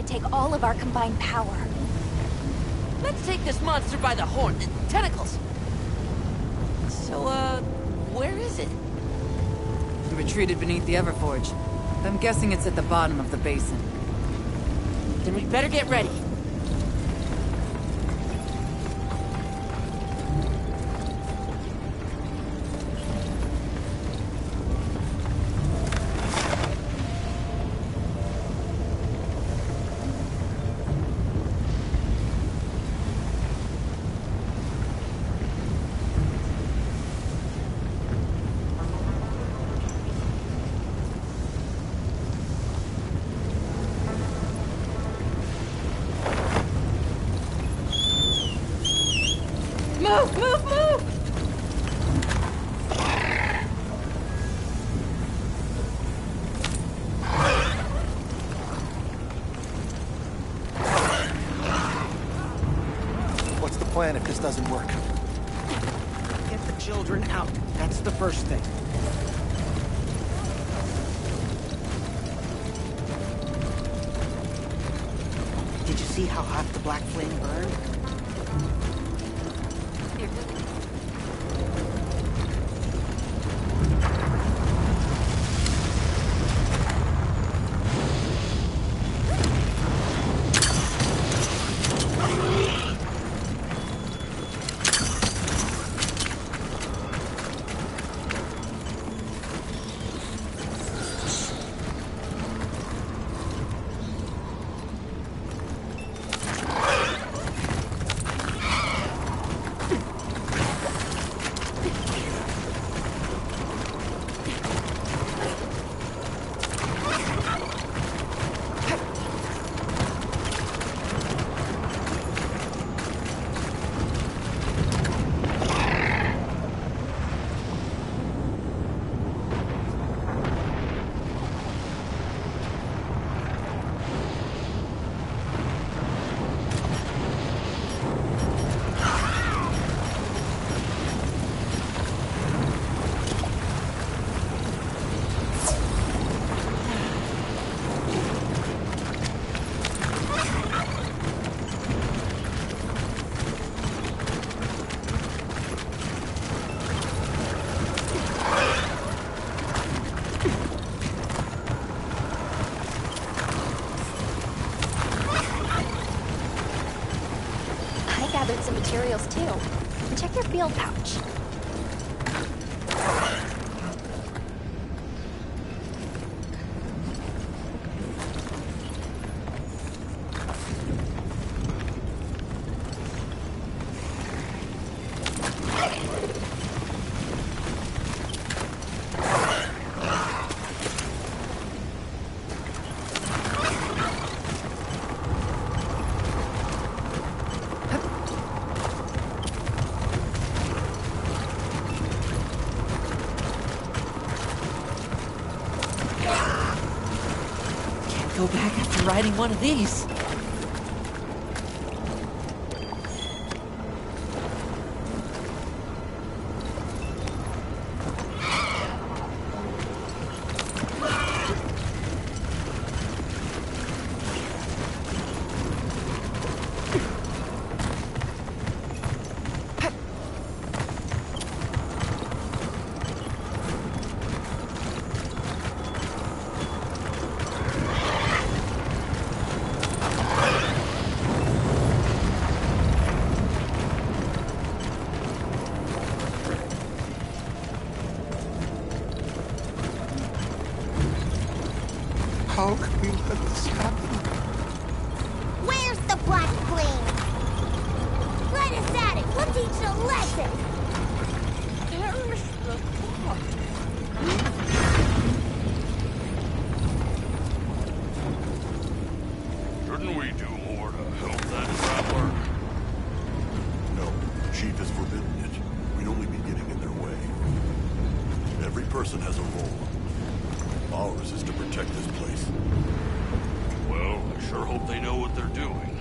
to take all of our combined power. Let's take this monster by the horn. Tentacles! So, where is it? We retreated beneath the Everforge. I'm guessing it's at the bottom of the basin. Then we better get ready. Move! Move! Move! What's the plan if this doesn't work? Get the children out. That's the first thing. Did you see how hot the black flame burned? Gathered some materials too. Check your field pouch. Go back after riding one of these. How could we let this happen? Where's the black flame? Let us at it! We'll teach it a lesson! There's the thought. Shouldn't we do more to help that traveler? No, the chief has forbidden it. We'd only be getting in their way. Every person has a role. Ours is to protect this place. Well, I sure hope they know what they're doing.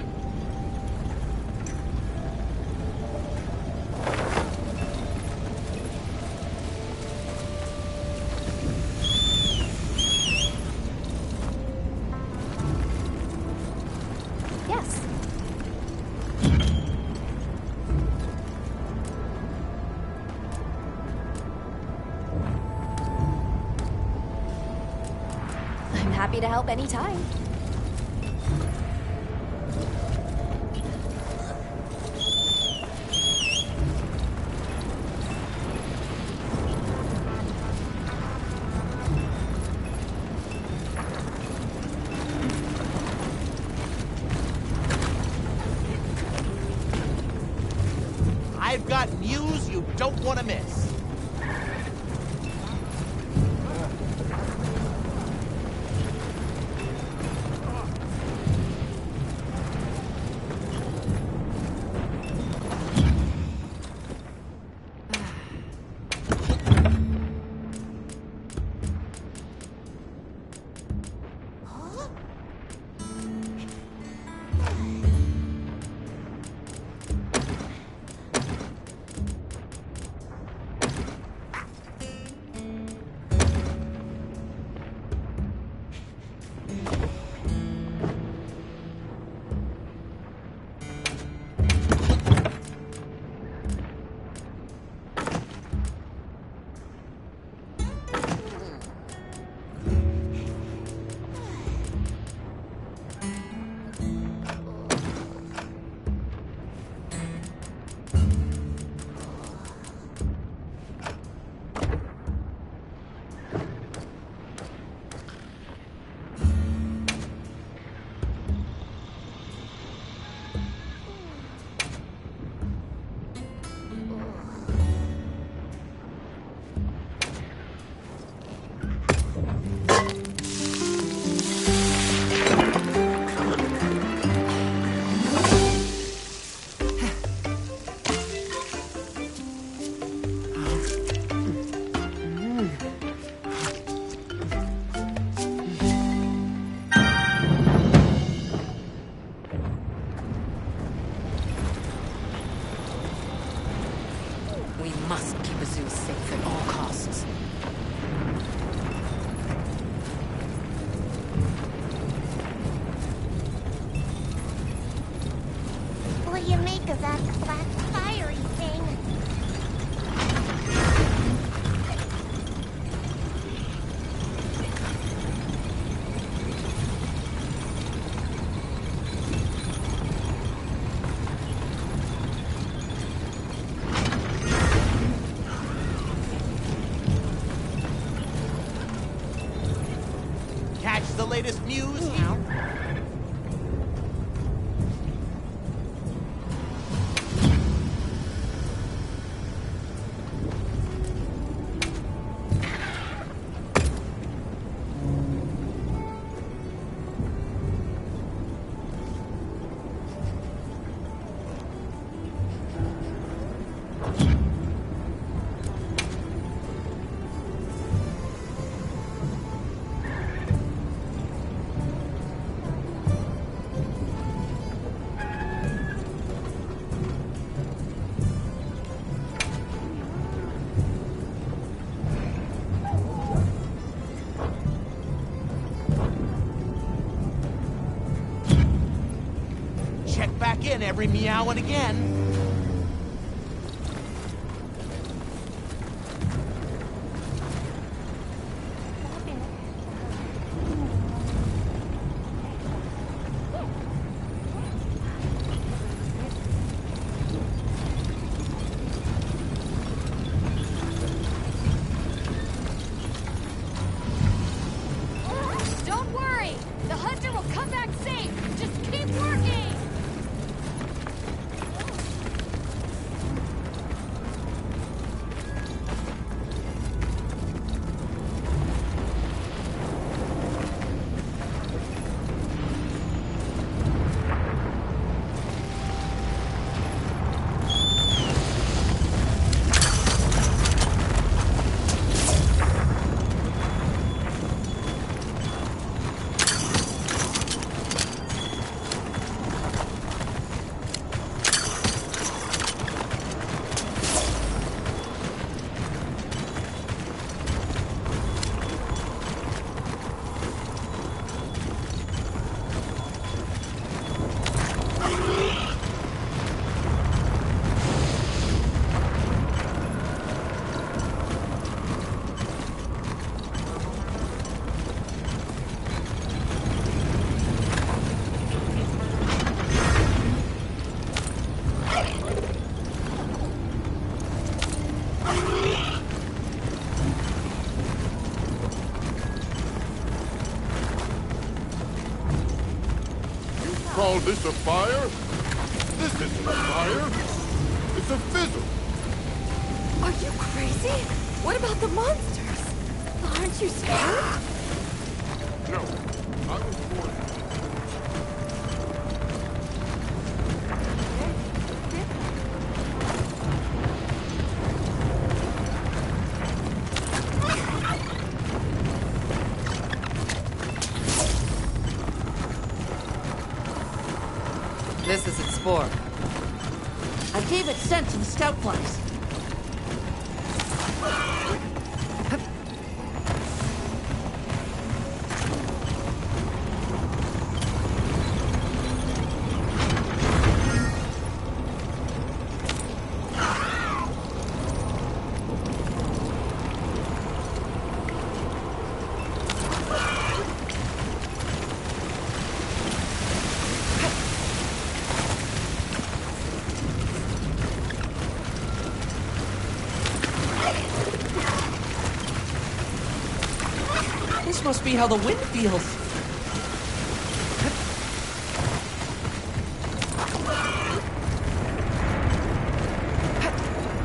happy to help anytime. I've got news you don't want to miss. We must keep Azul safe at all costs. What do you make of that black fiery thing? Catch the latest news here. Check back in every meow and again. Don't worry! The hunter will come back safe! Just keep working! call this a fire? This isn't a fire. It's a fizzle. Are you crazy? What about the monsters? Aren't you scared? No, I was born. This is its spore. I gave it scent to the scout flies. This must be how the wind feels.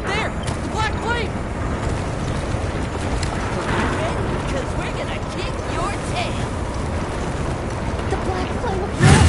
There! The black flame! Because we're gonna kick your tail! The black flame appeared!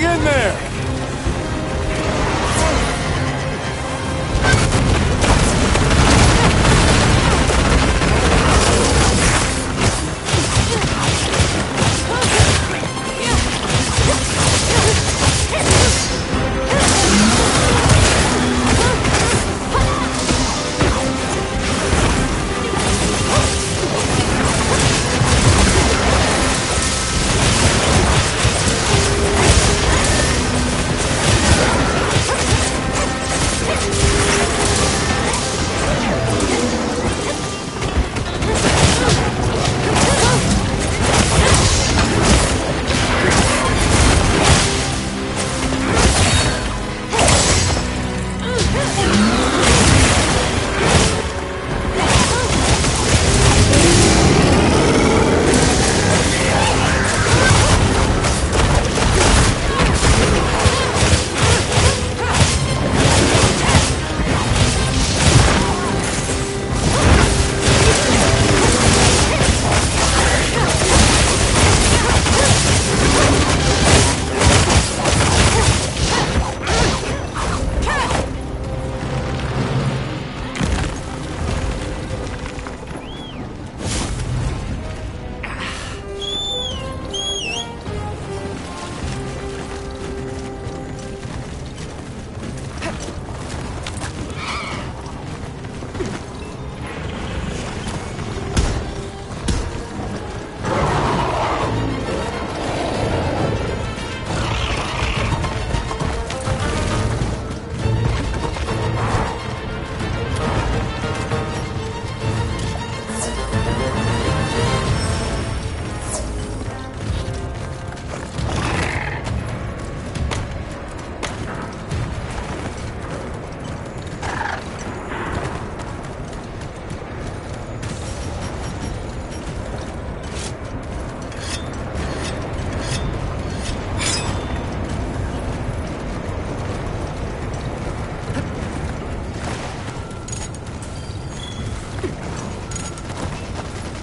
Hang in there!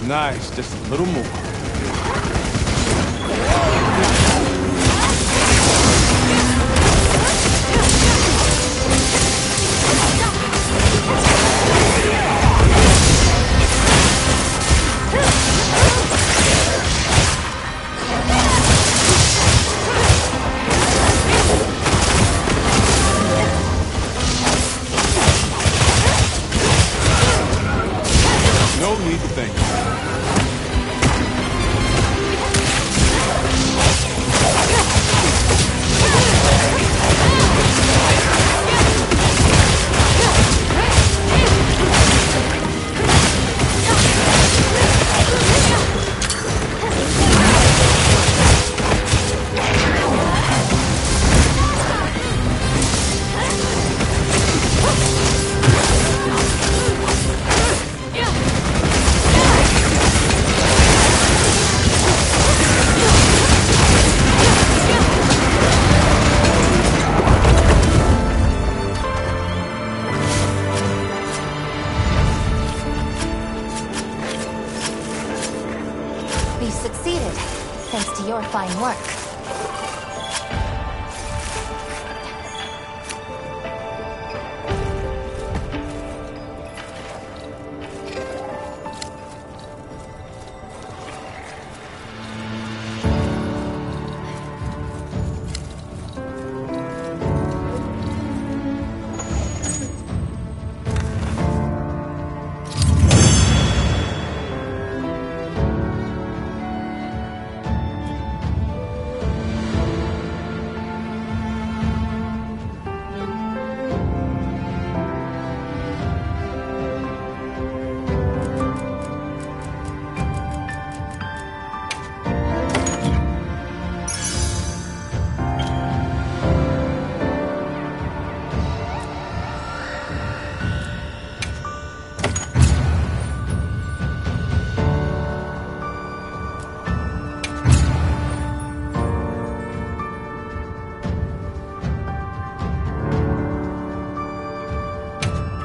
Nice, just a little more. No need to thank you. We've succeeded, thanks to your fine work.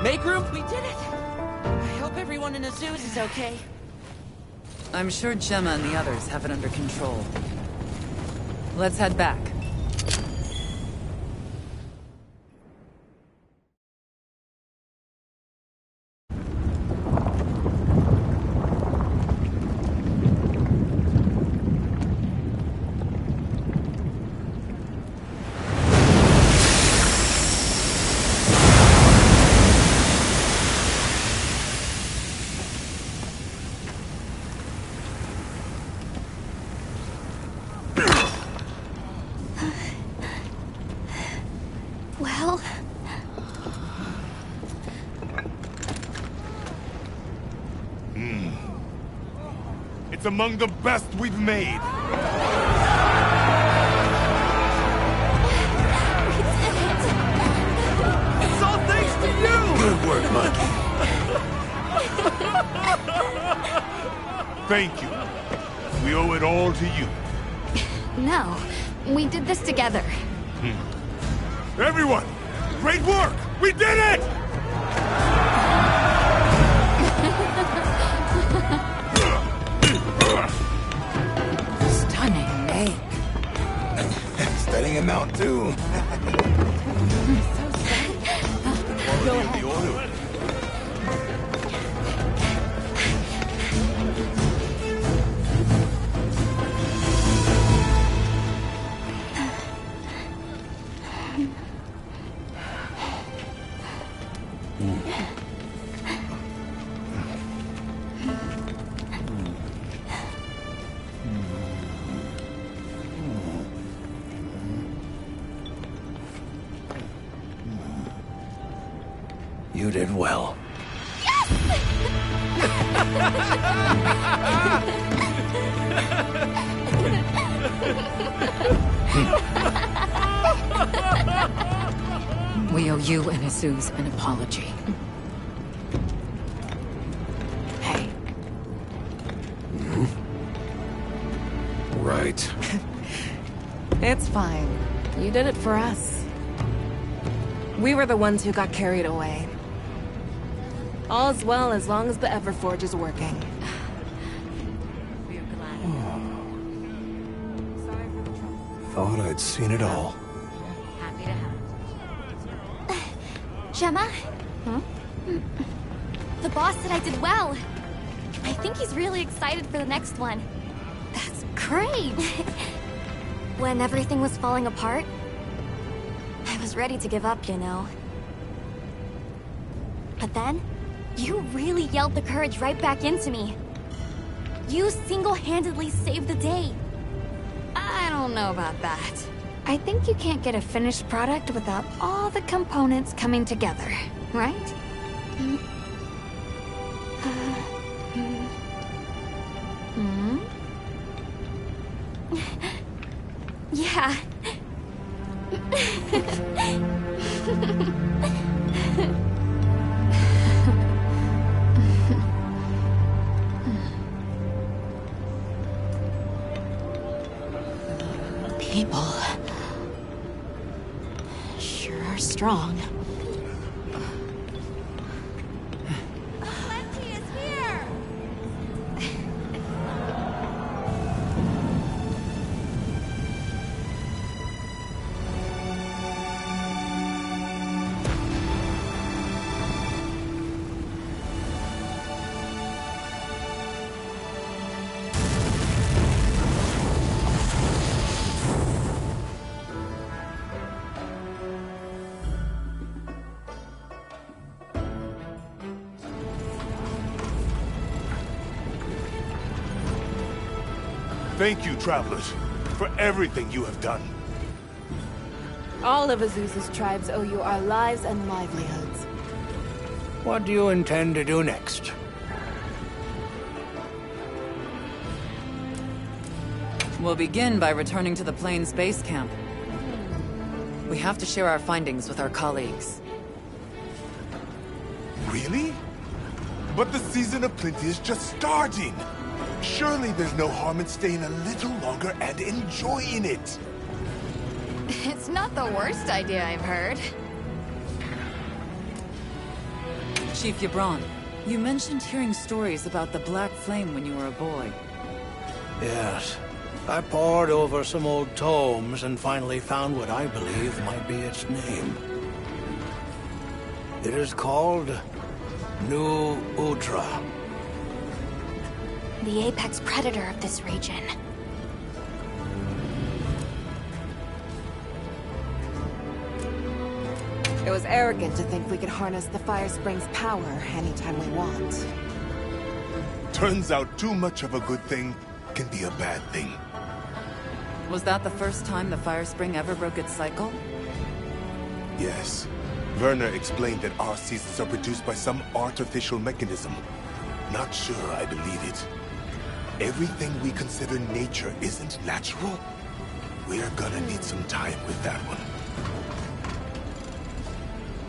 Make room! We did it! I hope everyone in Azuz is okay. I'm sure Gemma and the others have it under control. Let's head back. Well, It's among the best we've made. It's all thanks to you! Good work, Monkey. Thank you. We owe it all to you. no. We did this together. Everyone, great work! We did it! Stunning make. Studying him out, too. The order. You did well. We owe you and Jesus an apology. Hey, Right. It's fine. You did it for us. We were the ones who got carried away. All's well as long as the Everforge is working. We're glad. Sorry for the trouble. Thought I'd seen it all. Happy to have it. Gemma? The boss said I did well. I think he's really excited for the next one. That's great! When everything was falling apart, I was ready to give up, you know. But then, you really yelled the courage right back into me. You single-handedly saved the day. I don't know about that. I think you can't get a finished product without all the components coming together, right? Yeah. People sure are strong. Plenty is here! Thank you, travelers, for everything you have done. All of Azusa's tribes owe you our lives and livelihoods. What do you intend to do next? We'll begin by returning to the Plains base camp. We have to share our findings with our colleagues. Really? But the season of plenty is just starting. Surely there's no harm in staying a little longer and enjoying it. It's not the worst idea I've heard. Chief Yabron, you mentioned hearing stories about the Black Flame when you were a boy. Yes. I pored over some old tomes and finally found what I believe might be its name. It is called New Udra. The apex predator of this region. It was arrogant to think we could harness the Fire Spring's power anytime we want. Turns out too much of a good thing can be a bad thing. Was that the first time the Fire Spring ever broke its cycle? Yes. Werner explained that our seasons are produced by some artificial mechanism. Not sure I believe it. Everything we consider nature isn't natural. We're gonna need some time with that one.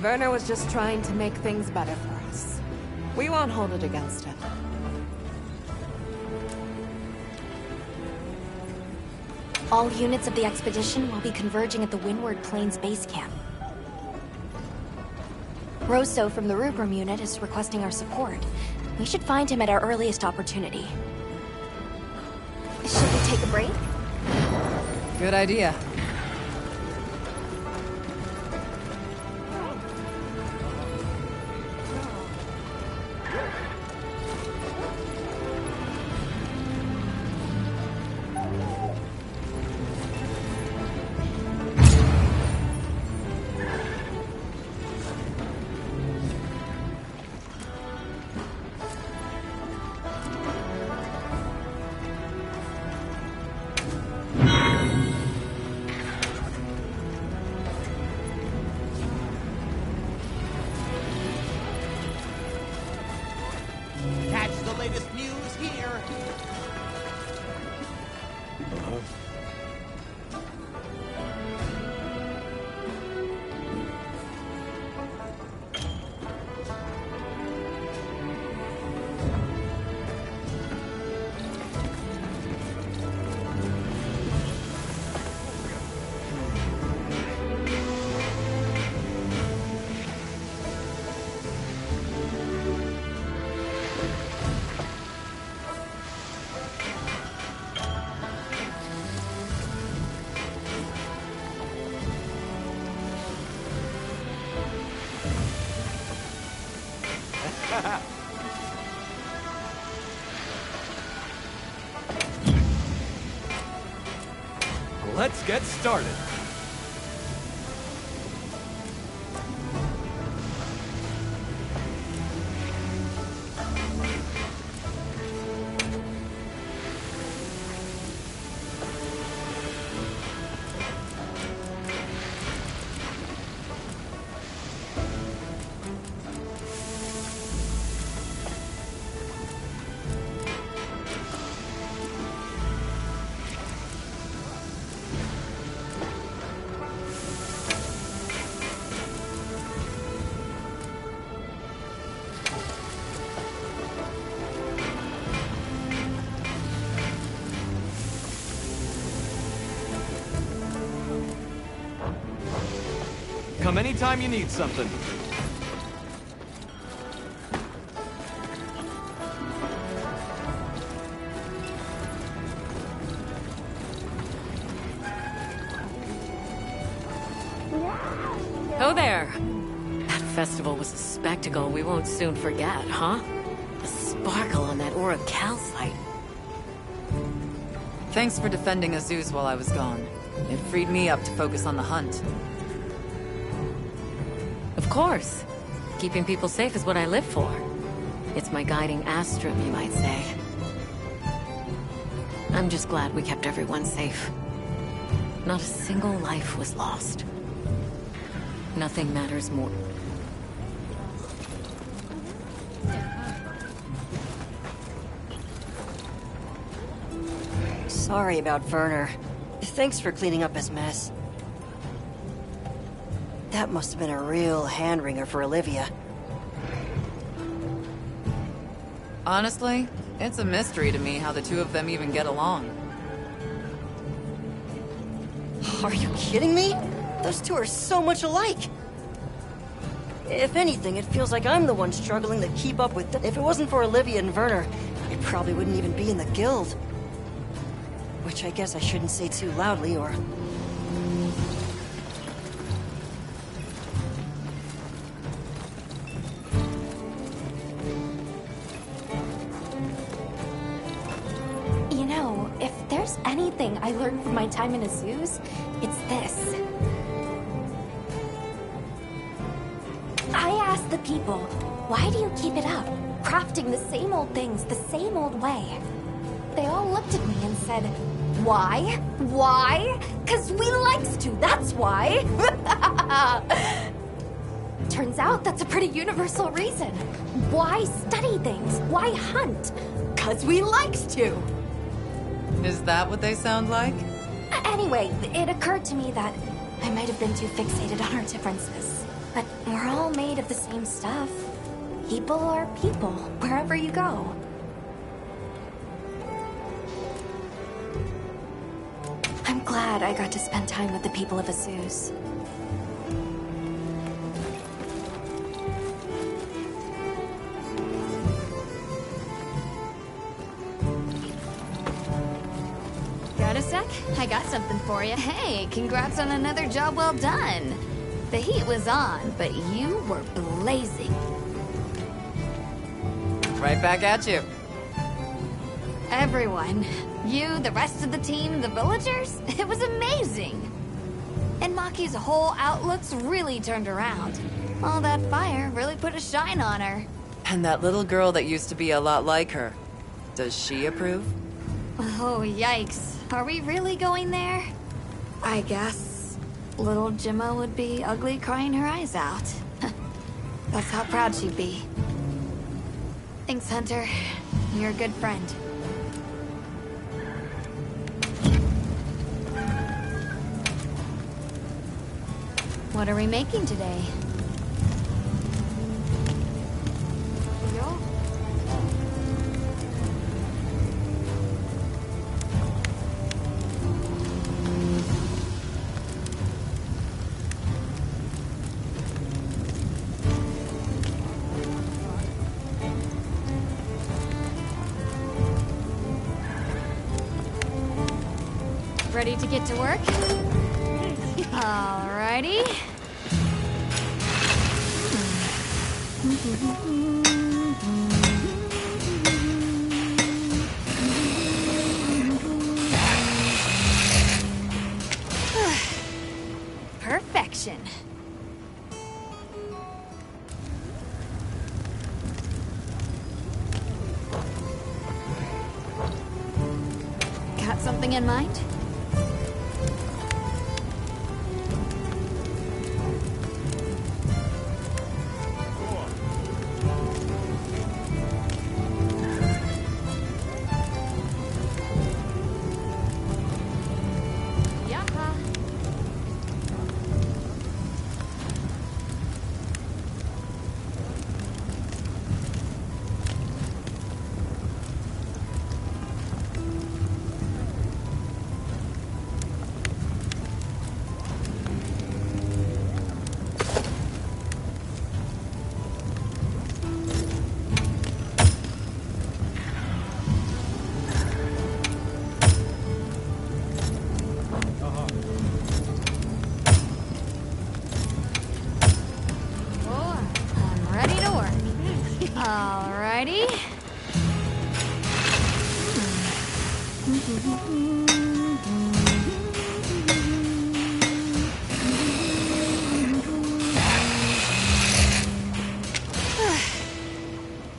Werner was just trying to make things better for us. We won't hold it against him. All units of the expedition will be converging at the Windward Plains base camp. Rosso from the Rubrum unit is requesting our support. We should find him at our earliest opportunity. Should we take a break? Good idea. Catch the latest news here. Let's get started. Come anytime you need something. Ho there! That festival was a spectacle we won't soon forget, huh? The sparkle on that Aura calcite. Thanks for defending Azuz while I was gone. It freed me up to focus on the hunt. Of course. Keeping people safe is what I live for. It's my guiding astrum, you might say. I'm just glad we kept everyone safe. Not a single life was lost. Nothing matters more. Sorry about Werner. Thanks for cleaning up his mess. That must have been a real hand-wringer for Olivia. Honestly, it's a mystery to me how the two of them even get along. Are you kidding me? Those two are so much alike. If anything, it feels like I'm the one struggling to keep up with them. If it wasn't for Olivia and Werner, I probably wouldn't even be in the guild. Which I guess I shouldn't say too loudly, or... You know, if there's anything I learned from my time in Azuz, it's this. I asked the people, why do you keep it up? Crafting the same old things, the same old way. They all looked at me and said, Why? Why? 'Cause we likes to, that's why. Turns out that's a pretty universal reason. Why study things? Why hunt? 'Cause we likes to. Is that what they sound like? Anyway, it occurred to me that I might have been too fixated on our differences. But we're all made of the same stuff. People are people, wherever you go. I'm glad I got to spend time with the people of Azus. Got a sec? I got something for you. Hey, congrats on another job well done. The heat was on, but you were blazing. Right back at you. Everyone. You, the rest of the team, the villagers? It was amazing. And Maki's whole outlook's really turned around. All that fire really put a shine on her. And that little girl that used to be a lot like her. Does she approve? Oh, yikes. Are we really going there? I guess little Gemma would be ugly crying her eyes out. That's how proud she'd be. Thanks, Hunter. You're a good friend. What are we making today? Ready to get to work? Alrighty. Perfection. Got something in mind? Alrighty.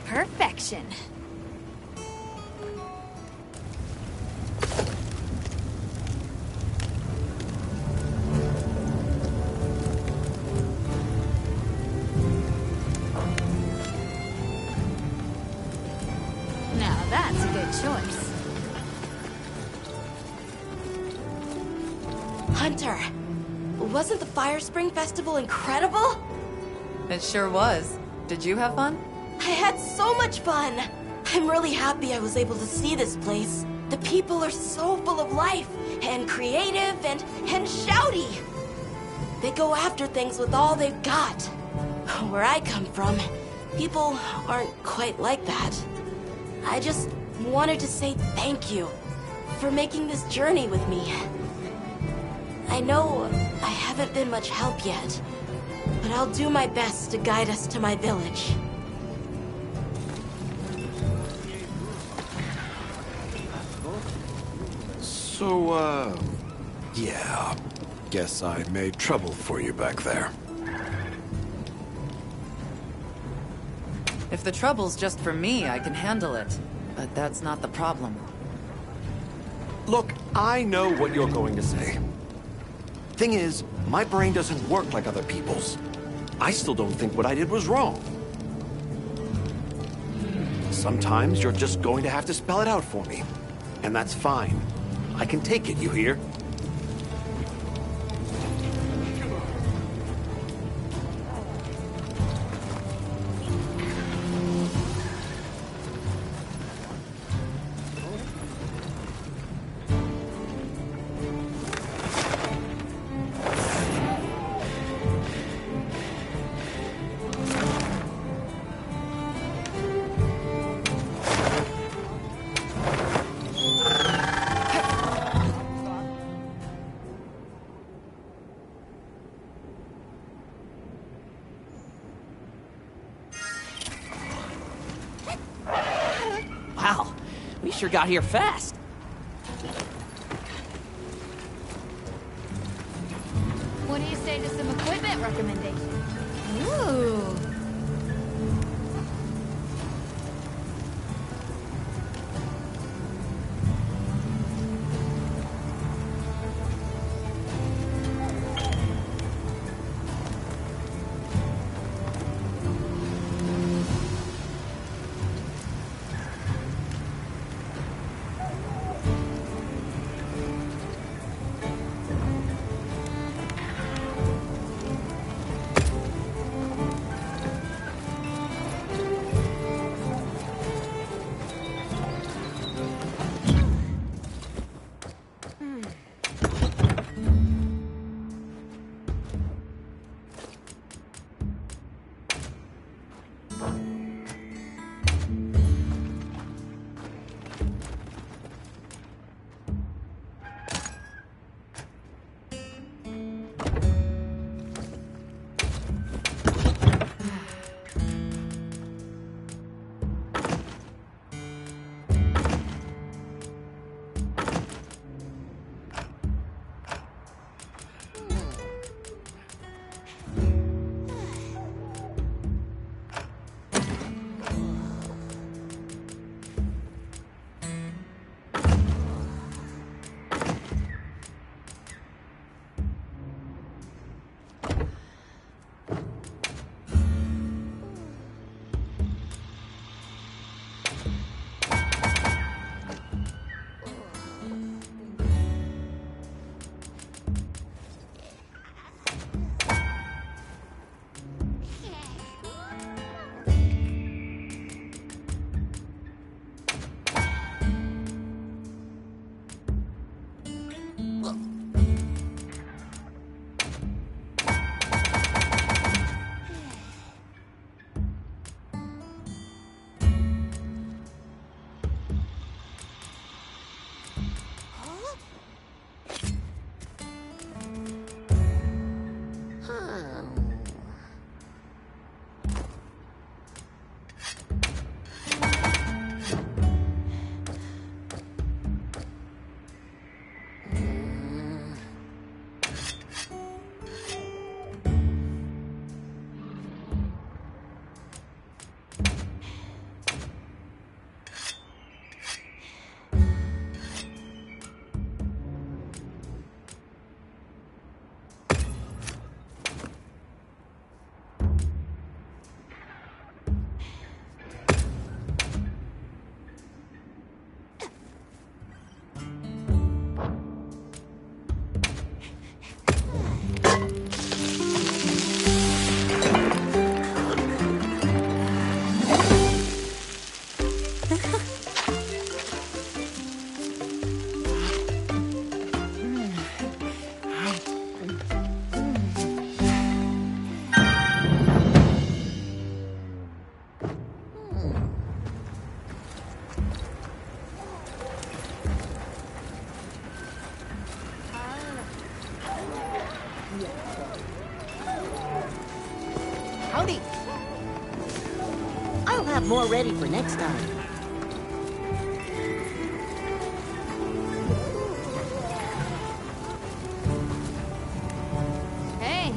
Perfection. Now that's a good choice. Hunter, wasn't the Fire Spring Festival incredible? It sure was. Did you have fun? I had so much fun! I'm really happy I was able to see this place. The people are so full of life, and creative, and shouty. They go after things with all they've got. Where I come from, people aren't quite like that. I just wanted to say thank you for making this journey with me. I know I haven't been much help yet, but I'll do my best to guide us to my village. So, yeah. Guess I made trouble for you back there. If the trouble's just for me, I can handle it. But that's not the problem. Look, I know what you're going to say. Thing is, my brain doesn't work like other people's. I still don't think what I did was wrong. Sometimes you're just going to have to spell it out for me. And that's fine. I can take it, you hear? Wow, we sure got here fast. What do you say to some equipment recommendations? Ooh. Howdy. I'll have more ready for next time. Hey.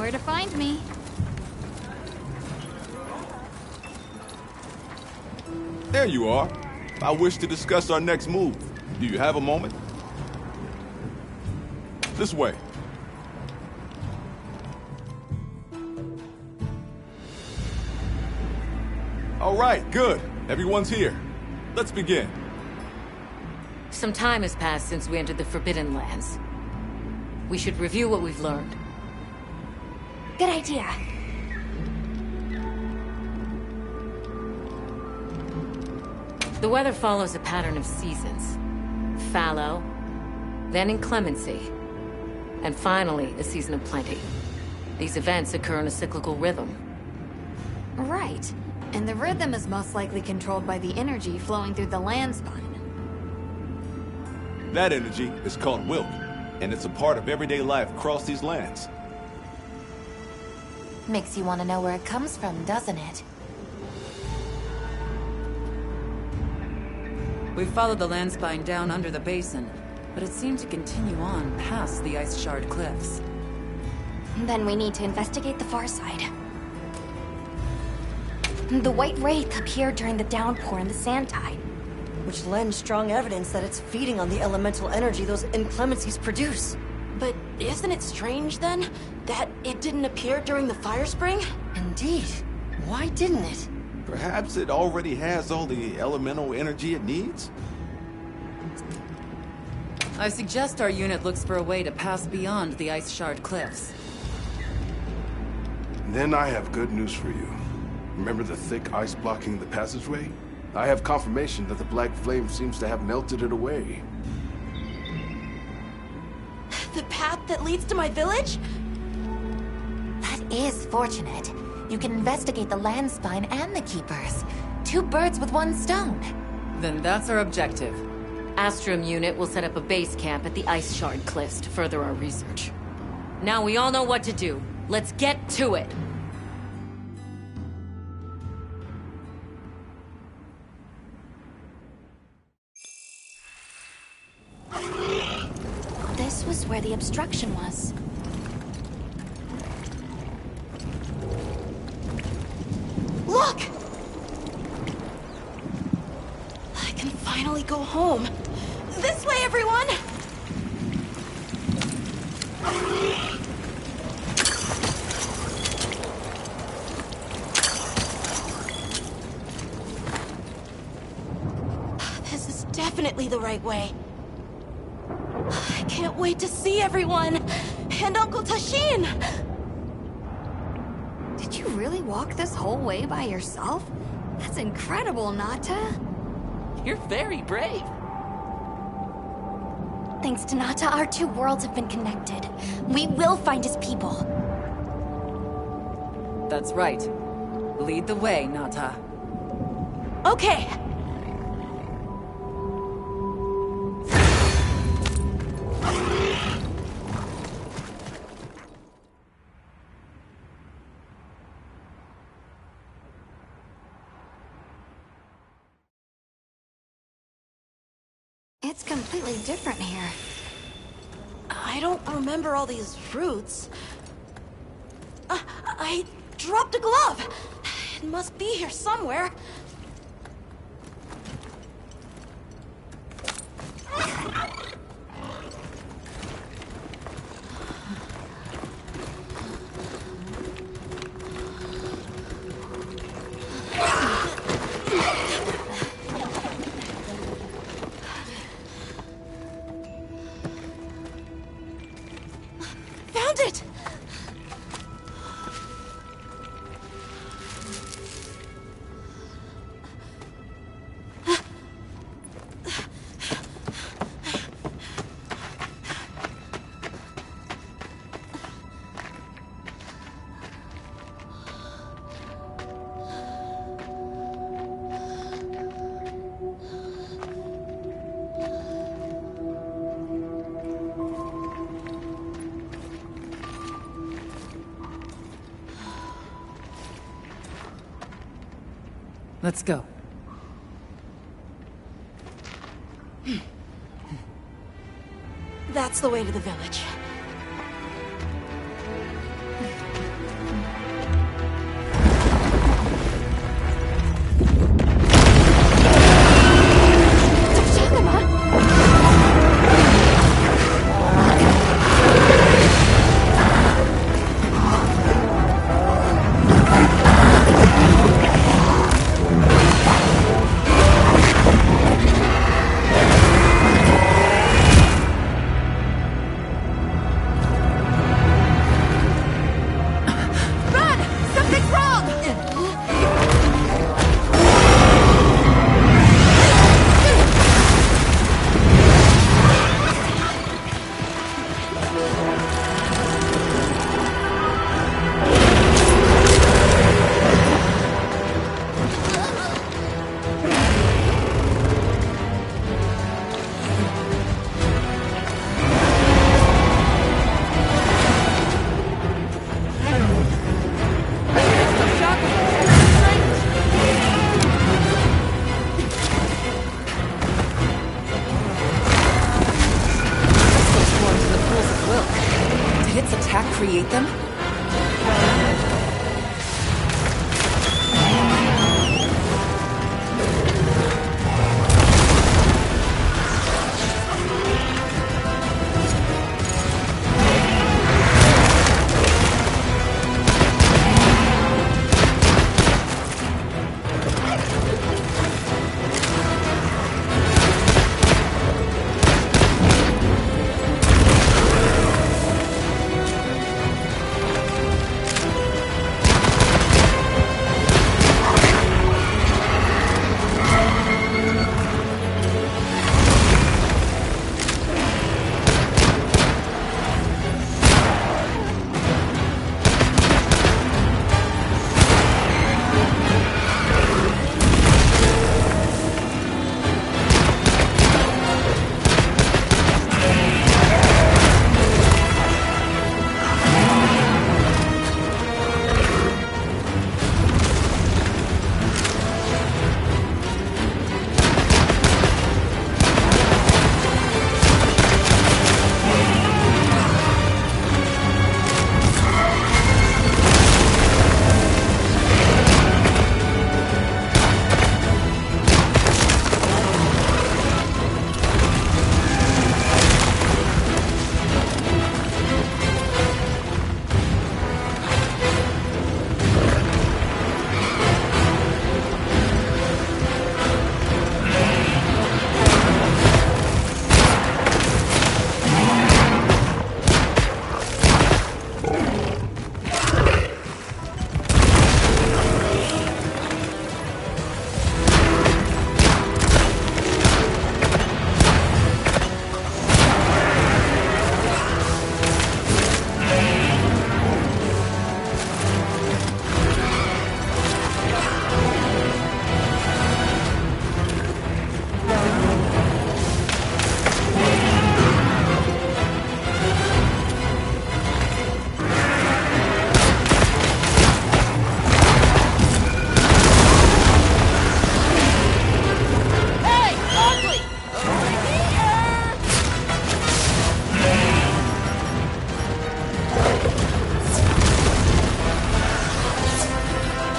where to find me. There you are. I wish to discuss our next move. Do you have a moment? This way. All right, good. Everyone's here. Let's begin. Some time has passed since we entered the Forbidden Lands. We should review what we've learned. Good idea. The weather follows a pattern of seasons. Fallow, then inclemency, and finally a season of plenty. These events occur in a cyclical rhythm. Right. And the rhythm is most likely controlled by the energy flowing through the land spine. That energy is called Wilk, and it's a part of everyday life across these lands. Makes you want to know where it comes from, doesn't it? We followed the land spine down under the basin, but it seemed to continue on past the Ice Shard Cliffs. Then we need to investigate the far side. The White Wraith appeared during the downpour and the sand tide. Which lends strong evidence that it's feeding on the elemental energy those inclemencies produce. But isn't it strange, then, that it didn't appear during the fire spring? Indeed. Why didn't it? Perhaps it already has all the elemental energy it needs? I suggest our unit looks for a way to pass beyond the Ice Shard Cliffs. Then I have good news for you. Remember the thick ice blocking the passageway? I have confirmation that the Black Flame seems to have melted it away. The path that leads to my village? That is fortunate. You can investigate the land spine and the Keepers. 2 birds with 1 stone. Then that's our objective. Astrum unit will set up a base camp at the Ice Shard Cliffs to further our research. Now we all know what to do. Let's get to it! This was where the obstruction was. Look! I can finally go home. This way, everyone! This is definitely the right way. I can't wait to see everyone! And Uncle Tashin! Did you really walk this whole way by yourself? That's incredible, Nata. You're very brave. Thanks to Nata, our 2 worlds have been connected. We will find his people. That's right. Lead the way, Nata. Okay. It's completely different here. I don't remember all these fruits. I dropped a glove. It must be here somewhere. Found it! Let's go. That's the way to the village. create them?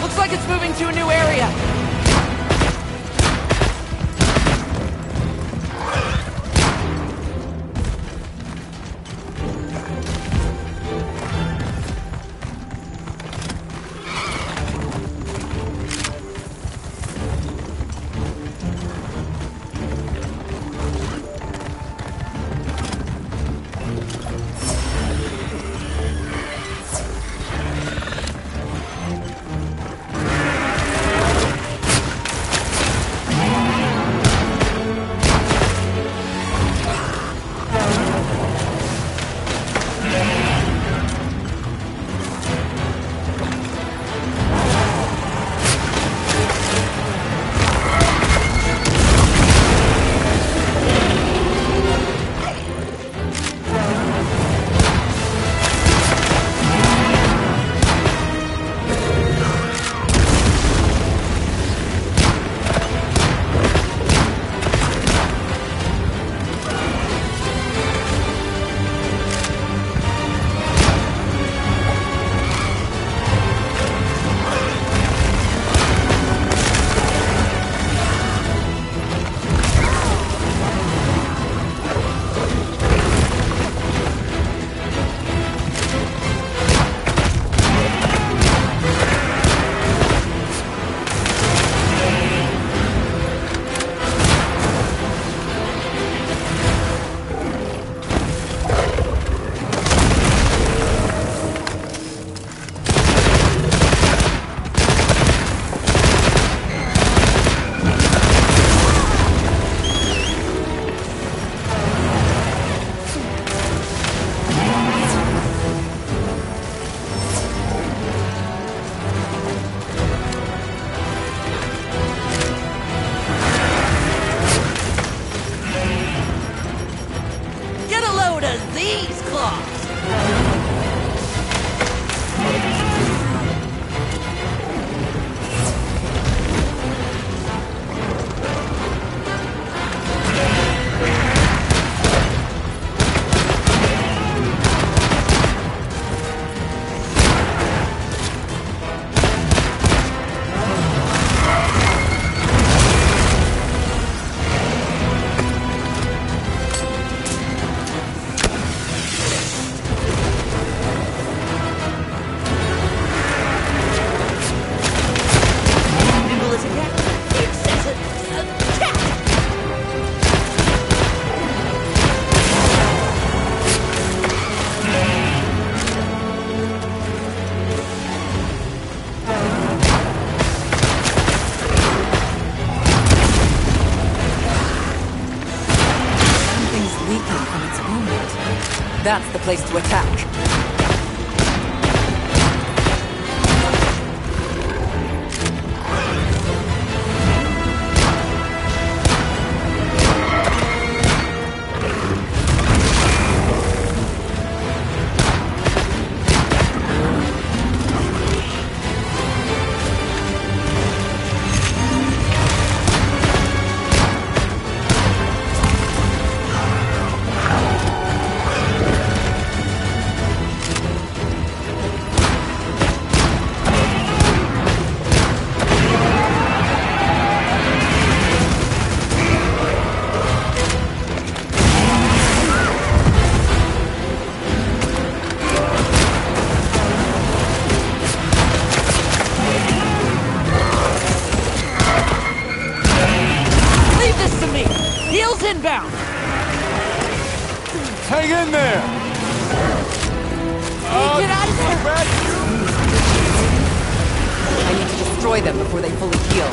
Looks like it's moving to a new area. These claws! That's the place to attack. Inbound! Hang in there! Get out of there! I need to destroy them before they fully heal.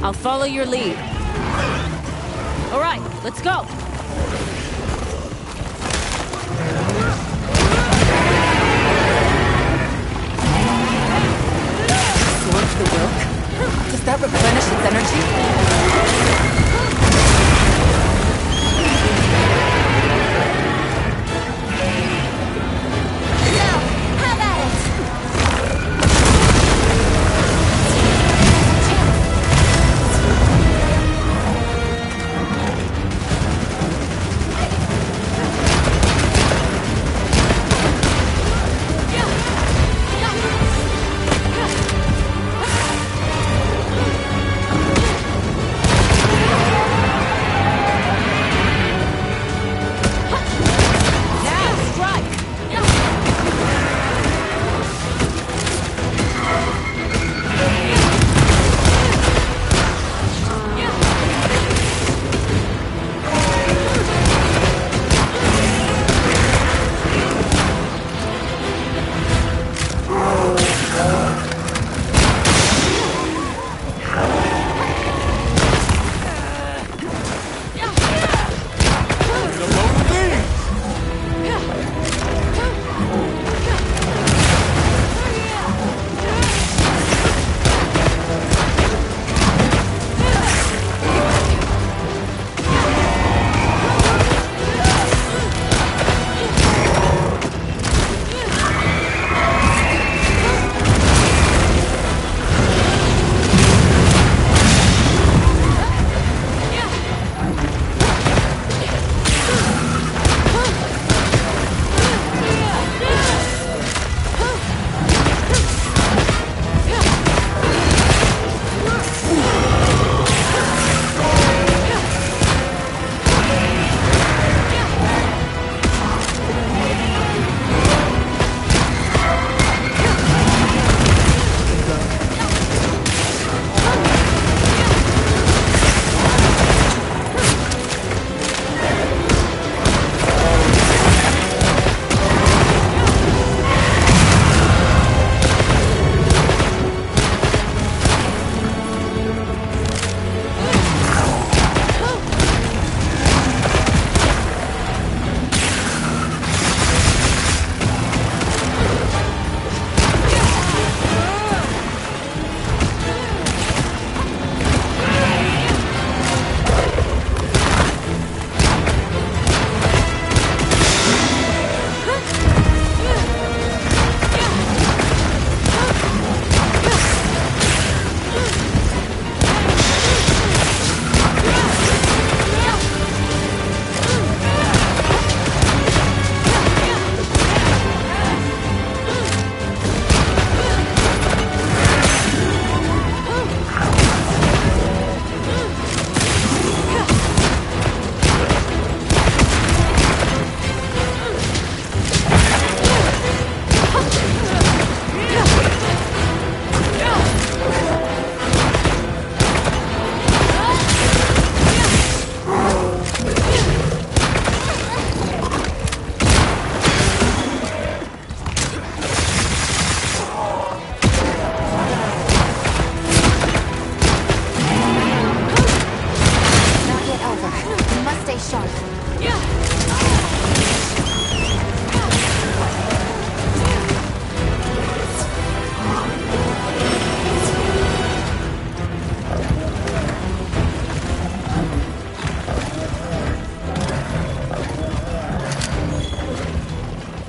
I'll follow your lead. All right, let's go. Sword to the Wilk? Does that replenish its energy?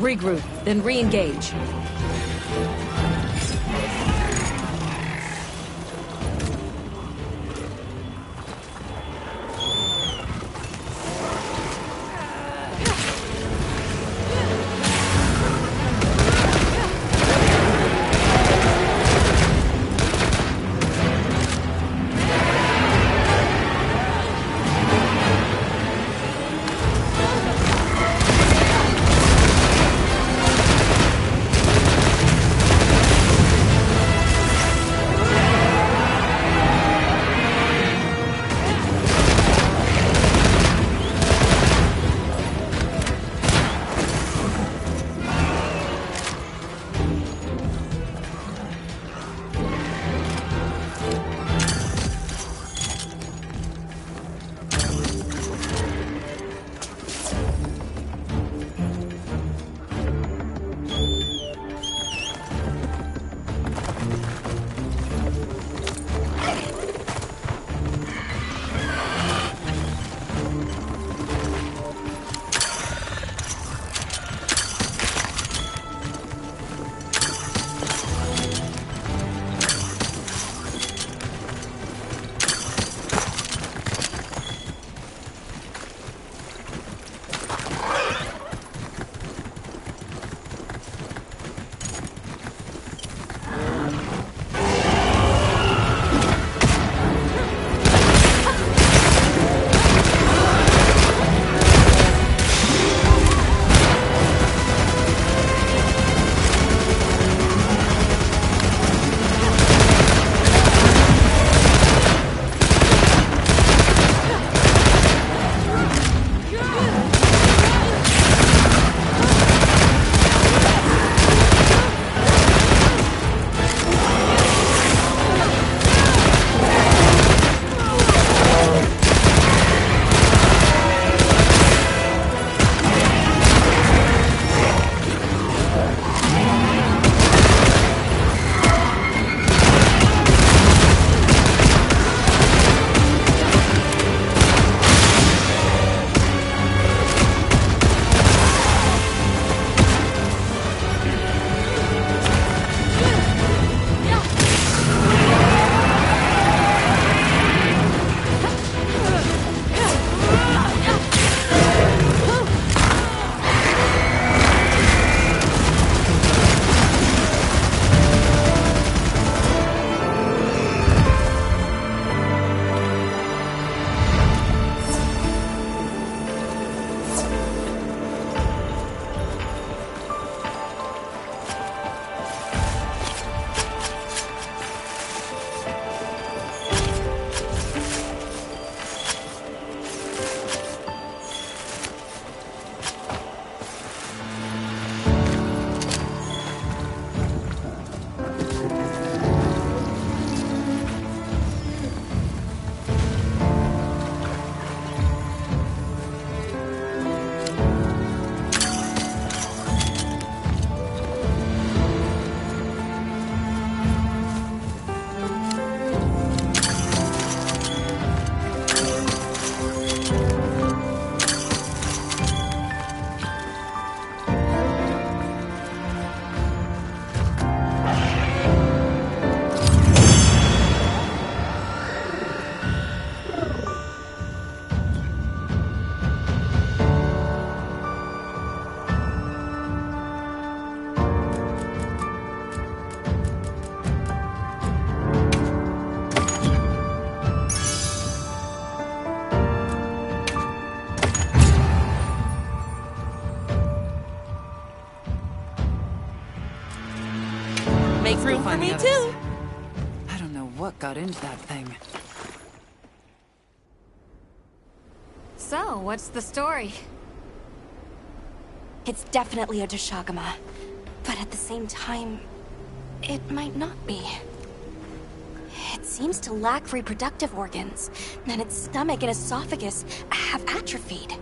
Regroup, then re-engage. Makes room for me too. I don't know what got into that thing. So, what's the story? It's definitely a Deshagama, but at the same time, it might not be. It seems to lack reproductive organs, and its stomach and esophagus have atrophied.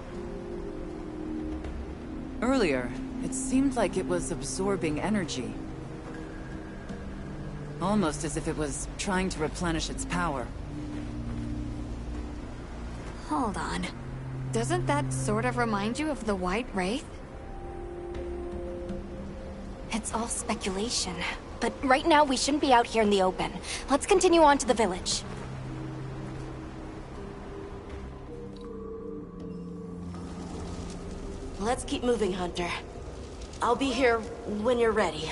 Earlier, it seemed like it was absorbing energy. Almost as if it was trying to replenish its power. Hold on. Doesn't that sort of remind you of the White Wraith? It's all speculation. But right now, we shouldn't be out here in the open. Let's continue on to the village. Let's keep moving, Hunter. I'll be here when you're ready.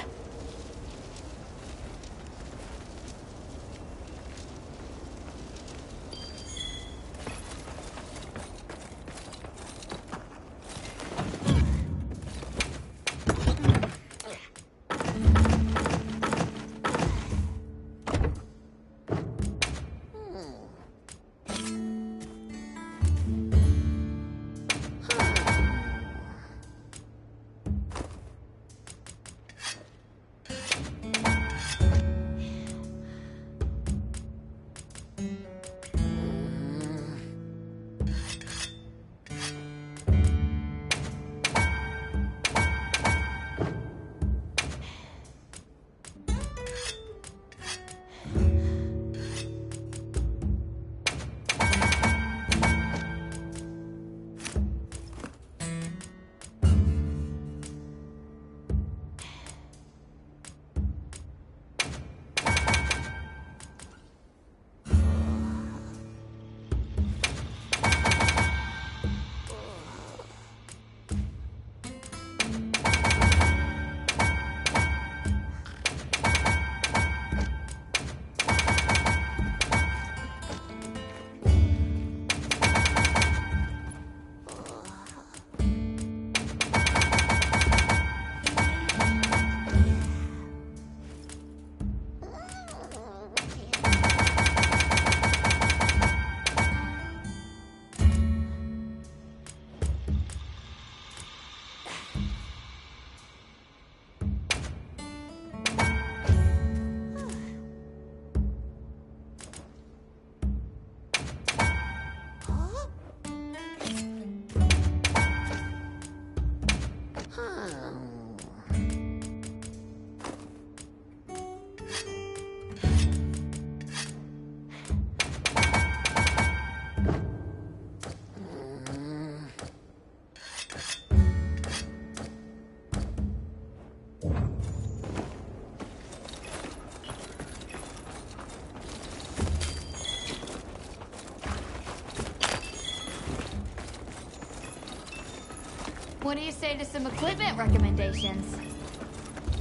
What do you say to some equipment recommendations?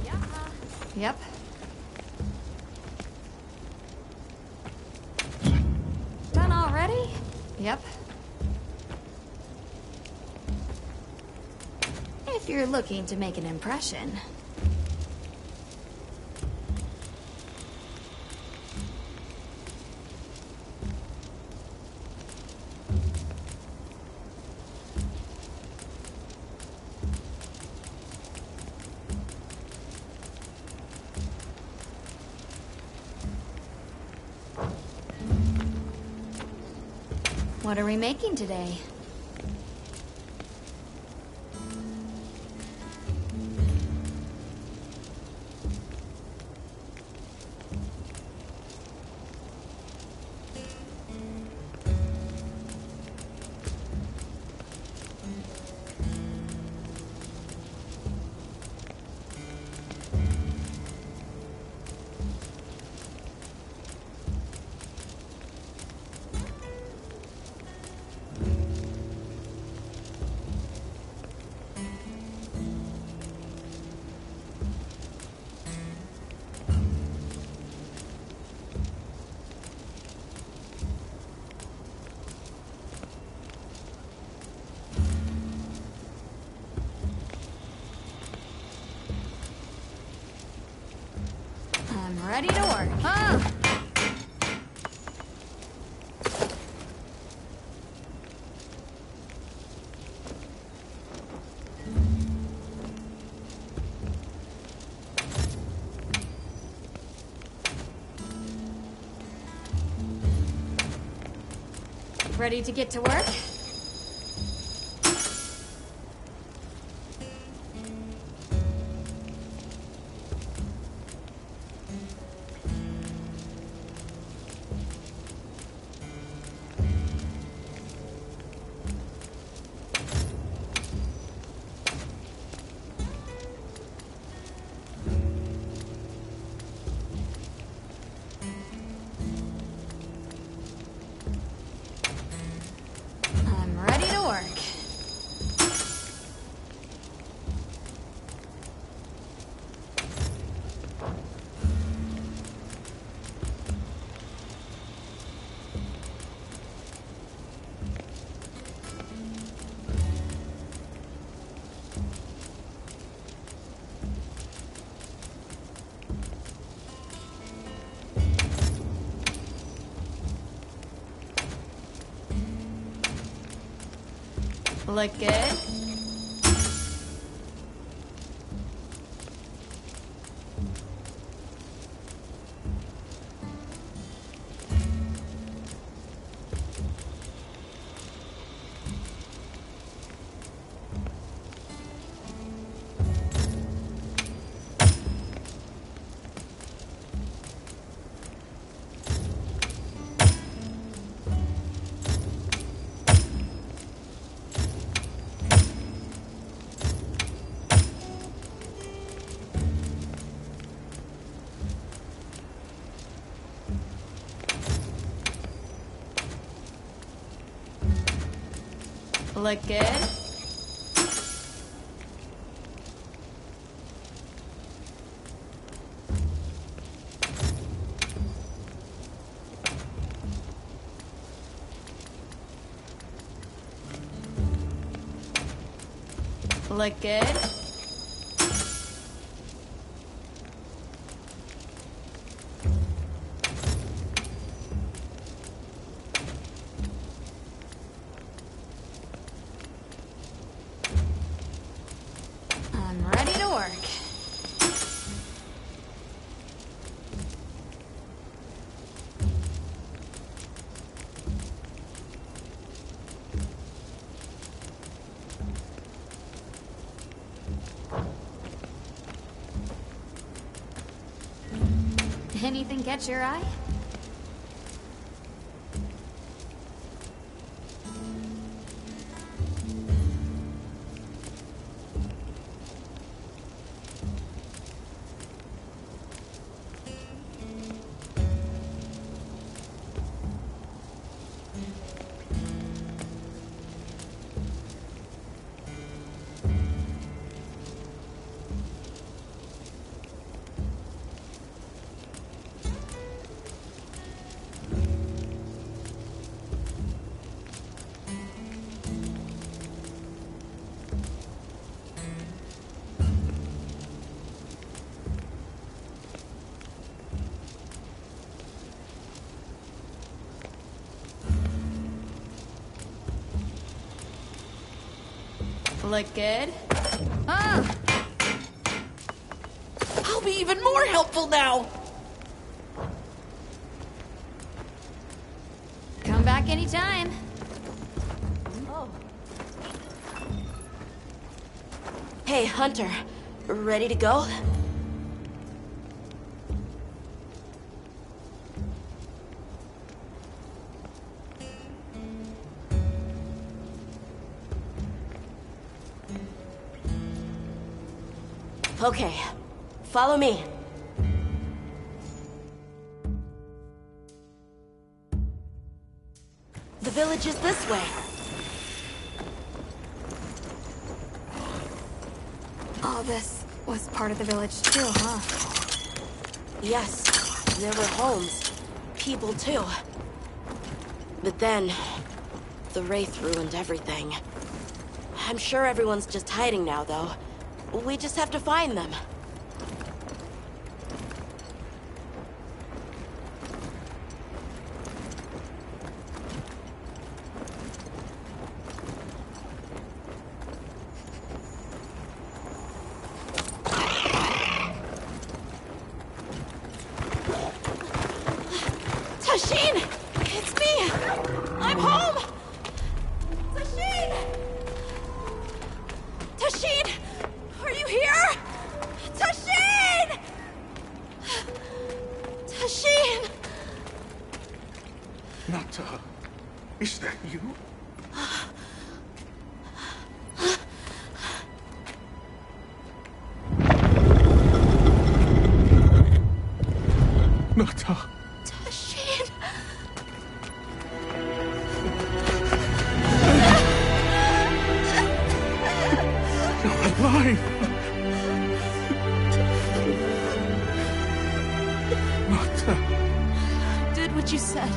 Yeah. Yep. Done already? Yep. If you're looking to make an impression. What are we making today? I'm ready to work. Huh? Ready to get to work? Look good? Look good? Look good? I'm ready to work. Anything catch your eye? Look good? Ah! I'll be even more helpful now! Come back anytime. Oh. Hey, Hunter. Ready to go? Okay, follow me. The village is this way. All this was part of the village too, huh? Yes, there were homes, people too. But then, the Wraith ruined everything. I'm sure everyone's just hiding now, though. We just have to find them. Tashin! It's me! I'm home! Tashin! Tashin! Are you here? Tashin! Tashin! Nata, is that you? Nata. Tashin! You're alive! I did what you said.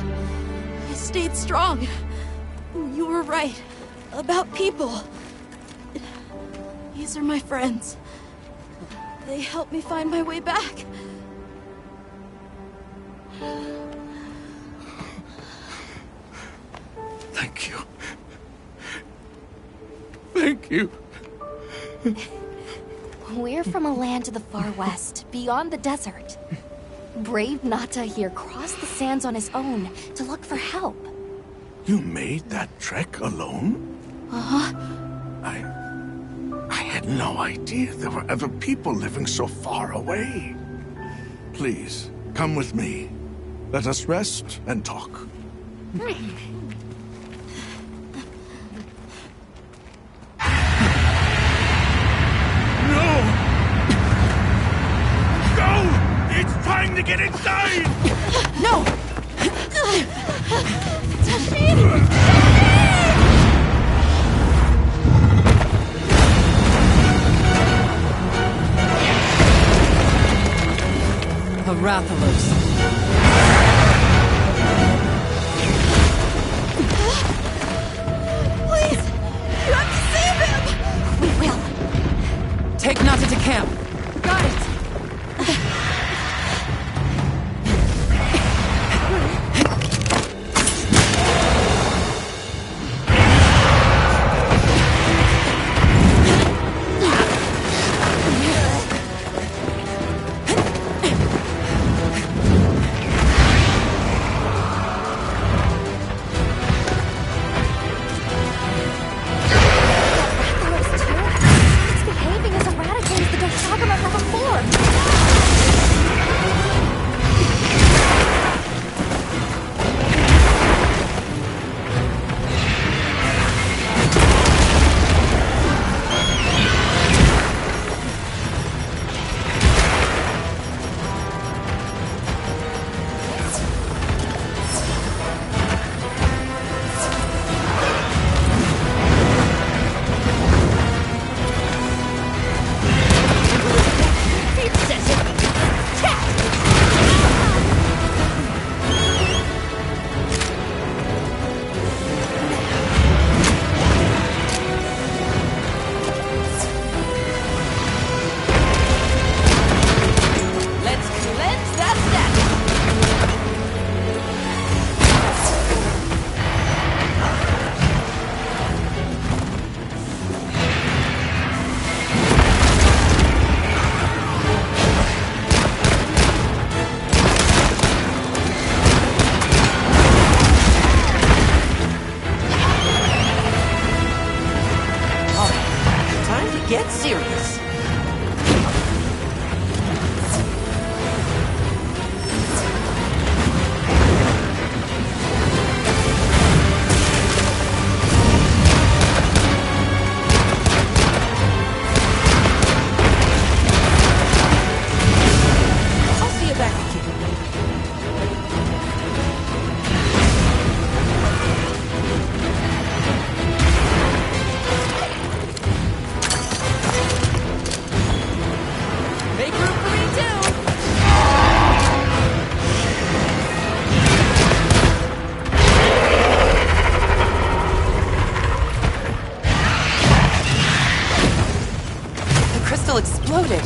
I stayed strong. You were right. About people. These are my friends. They helped me find my way back. Thank you. Thank you. We're from a land to the far west, beyond the desert. Brave Nata here crossed the sands on his own to look for help. You made that trek alone? Uh-huh. I had no idea there were other people living so far away. Please, come with me. Let us rest and talk. It's trying to get inside! No! The Rathalos. Please! You have to save him! We will. Take Nata to camp. Got it. Get serious. I'll see you back at Kitty. Make room for me too! The crystal exploded.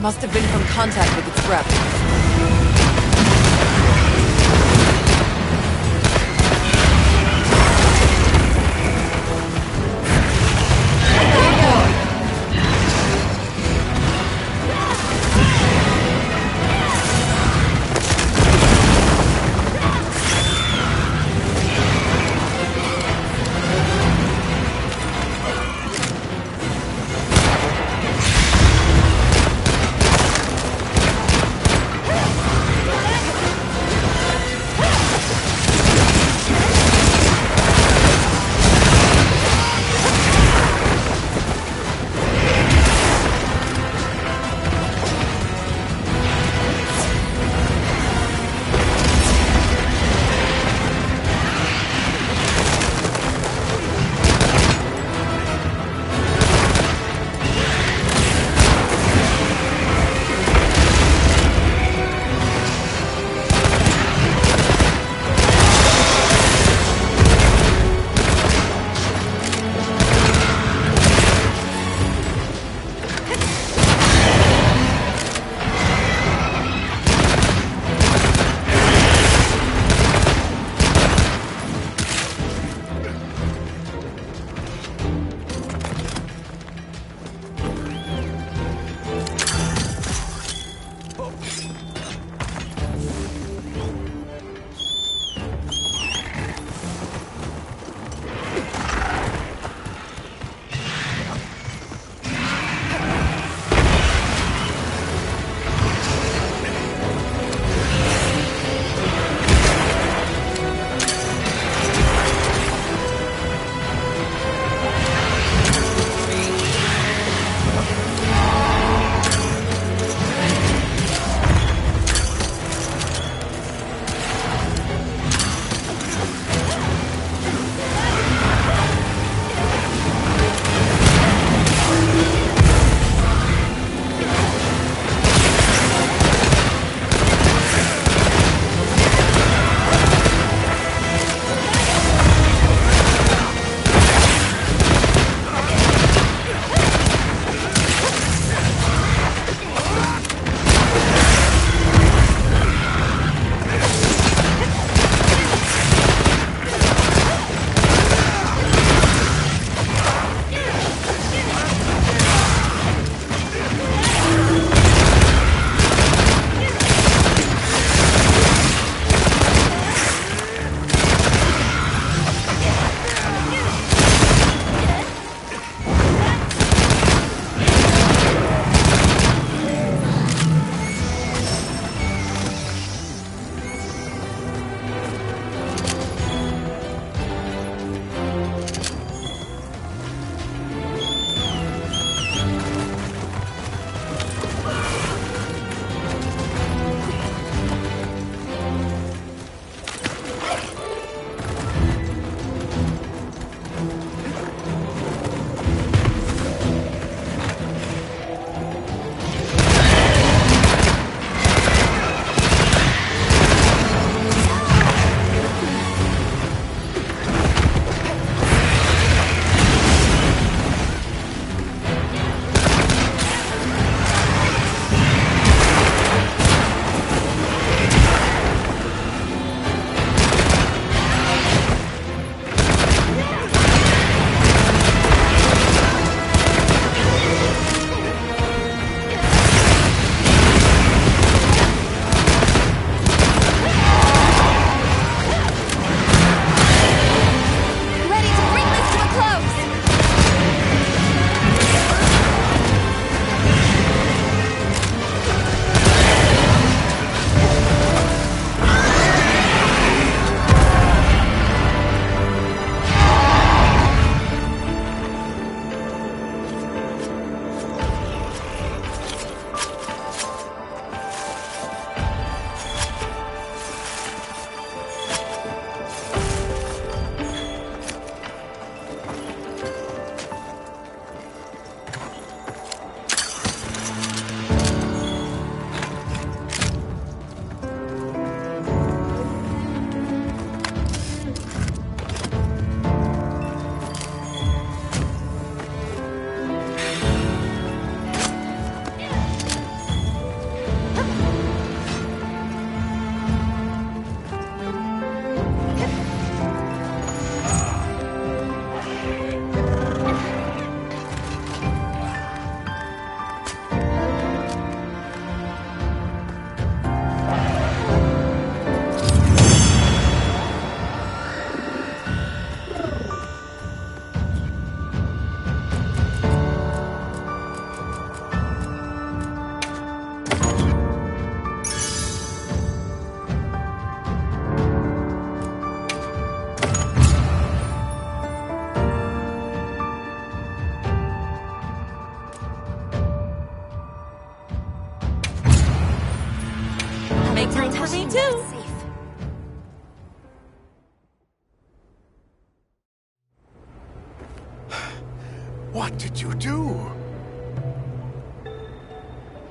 Must have been from contact with its rep. for me too. What did you do?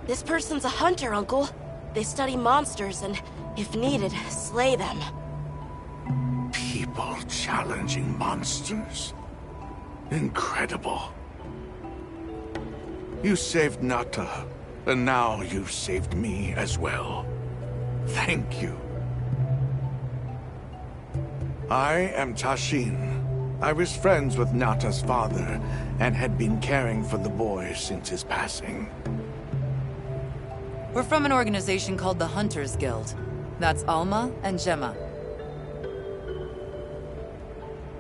This person's a hunter, Uncle. They study monsters and, if needed, slay them. People challenging monsters? Incredible. You saved Nata, and now you've saved me as well. Thank you. I am Tashin. I was friends with Nata's father, and had been caring for the boy since his passing. We're from an organization called the Hunters Guild. That's Alma and Gemma.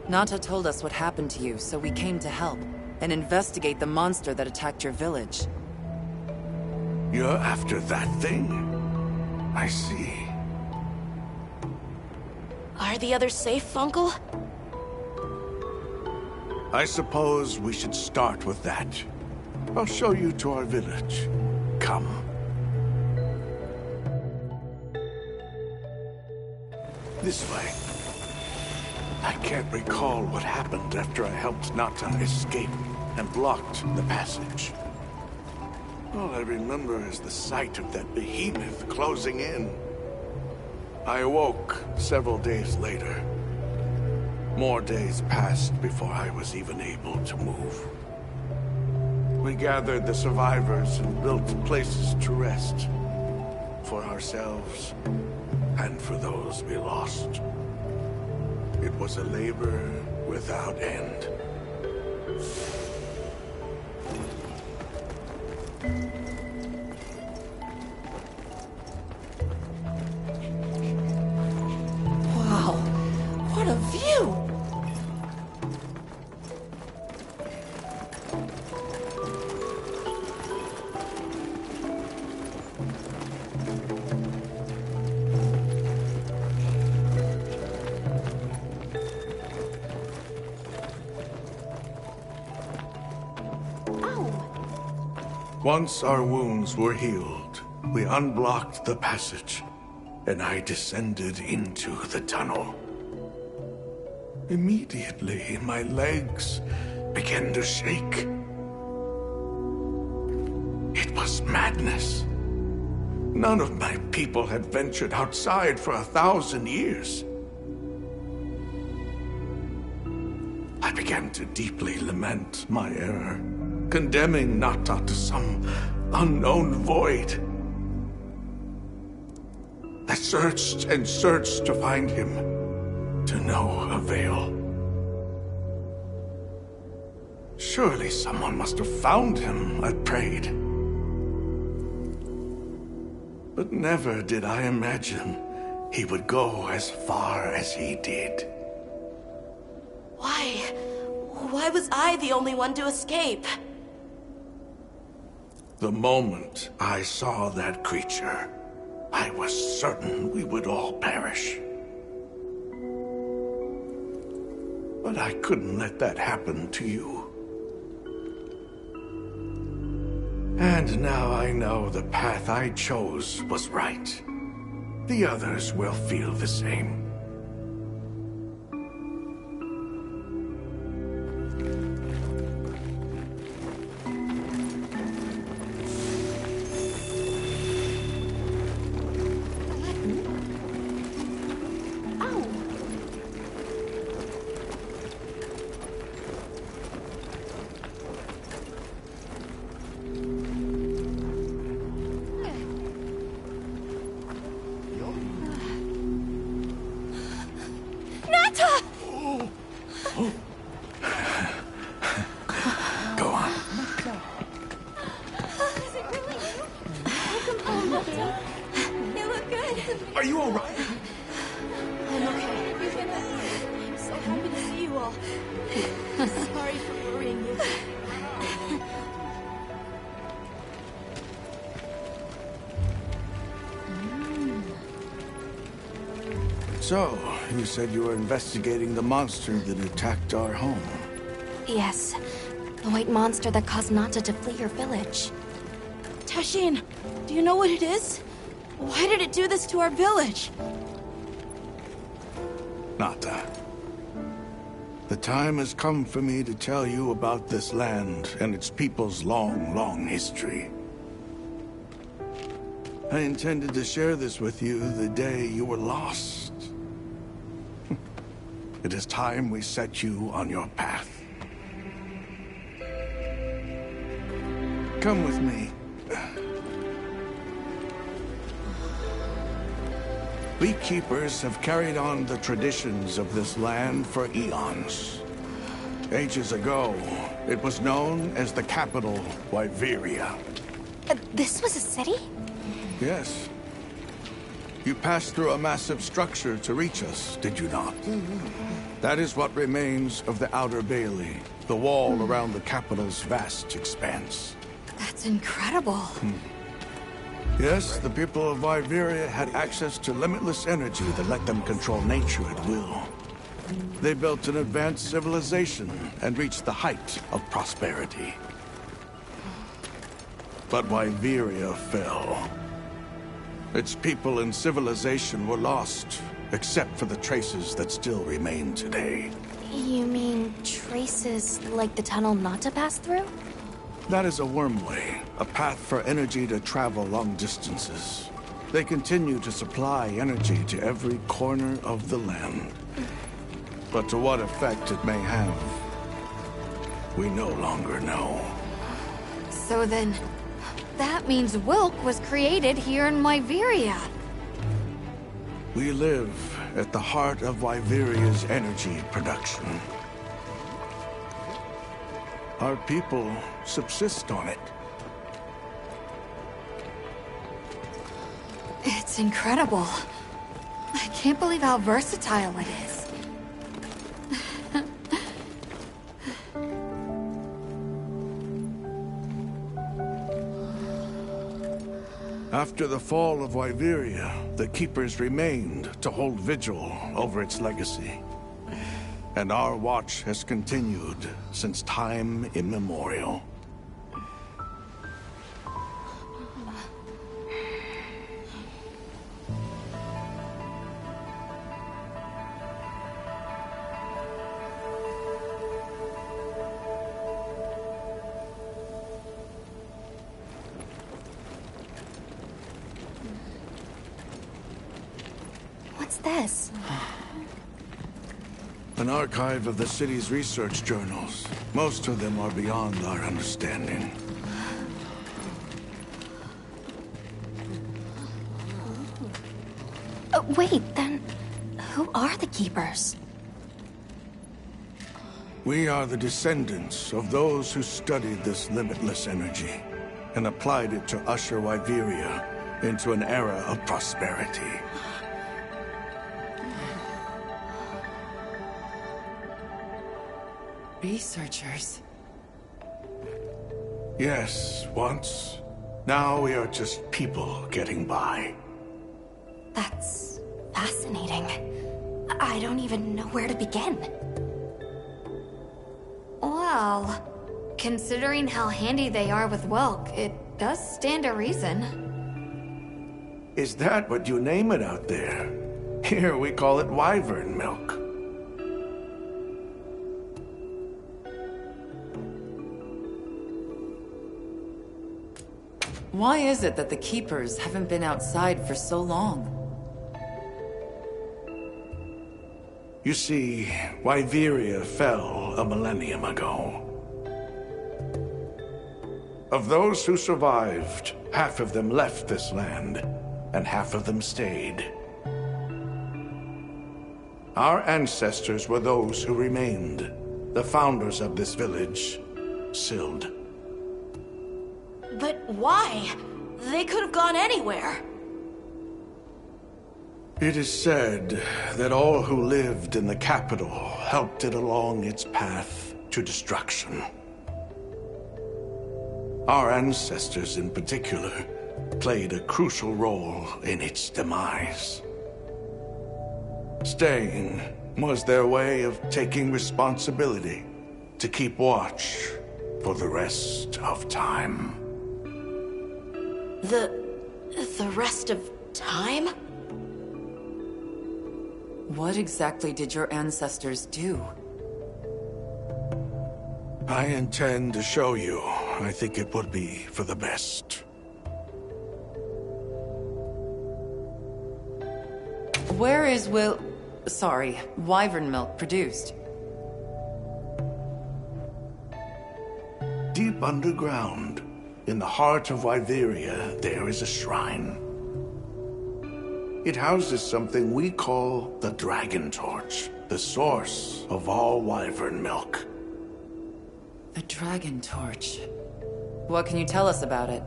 Nata told us what happened to you, so we came to help and investigate the monster that attacked your village. You're after that thing? I see. Are the others safe, Uncle? I suppose we should start with that. I'll show you to our village. Come. This way. I can't recall what happened after I helped Nata escape and blocked the passage. All I remember is the sight of that behemoth closing in. I awoke several days later. More days passed before I was even able to move. We gathered the survivors and built places to rest. For ourselves, and for those we lost. It was a labor without end. Wow, what a view! Once our wounds were healed, we unblocked the passage, and I descended into the tunnel. Immediately, my legs began to shake. It was madness. None of my people had ventured outside for 1,000 years. I began to deeply lament my error, condemning Nata to some unknown void. I searched and searched to find him, to no avail. Surely someone must have found him, I prayed. But never did I imagine he would go as far as he did. Why? Why was I the only one to escape? The moment I saw that creature, I was certain we would all perish. But I couldn't let that happen to you. And now I know the path I chose was right. The others will feel the same. Are you all right? I'm okay. I'm so happy to see you all. Sorry for worrying you. So, you said you were investigating the monster that attacked our home. Yes. The white monster that caused Nata to flee your village. Tashin, do you know what it is? Why did it do this to our village? Nata. The time has come for me to tell you about this land and its people's long, long history. I intended to share this with you the day you were lost. It is time we set you on your path. Come with me. Beekeepers have carried on the traditions of this land for eons. Ages ago, it was known as the capital, Wyveria. This was a city? Yes. You passed through a massive structure to reach us, did you not? That is what remains of the Outer Bailey, the wall around the capital's vast expanse. That's incredible. Yes, the people of Wyveria had access to limitless energy that let them control nature at will. They built an advanced civilization and reached the height of prosperity. But Wyveria fell. Its people and civilization were lost, except for the traces that still remain today. You mean traces like the tunnel Nata passed through? That is a wormway, a path for energy to travel long distances. They continue to supply energy to every corner of the land. But to what effect it may have, we no longer know. So then, that means Wilk was created here in Wyveria. We live at the heart of Wyveria's energy production. Our people subsist on it. It's incredible. I can't believe how versatile it is. After the fall of Wyveria, the Keepers remained to hold vigil over its legacy. And our watch has continued since time immemorial. What's this? An archive of the city's research journals. Most of them are beyond our understanding. Wait, then who are the Keepers? We are the descendants of those who studied this limitless energy and applied it to usher Wyveria into an era of prosperity. Researchers? Yes, once. Now we are just people getting by. That's fascinating. I don't even know where to begin. Well, considering how handy they are with Wilk, it does stand to reason. Is that what you name it out there? Here we call it wyvern milk. Why is it that the Keepers haven't been outside for so long? You see, Wyveria fell a millennium ago. Of those who survived, half of them left this land, and half of them stayed. Our ancestors were those who remained, the founders of this village, Sild. But why? They could have gone anywhere. It is said that all who lived in the capital helped it along its path to destruction. Our ancestors in particular played a crucial role in its demise. Staying was their way of taking responsibility to keep watch for the rest of time. The rest of Time? What exactly did your ancestors do? I intend to show you. I think it would be for the best. Where is Wyvern milk produced? Deep underground, in the heart of Wyveria, there is a shrine. It houses something we call the Dragon Torch, the source of all Wyvern milk. The Dragon Torch. What can you tell us about it?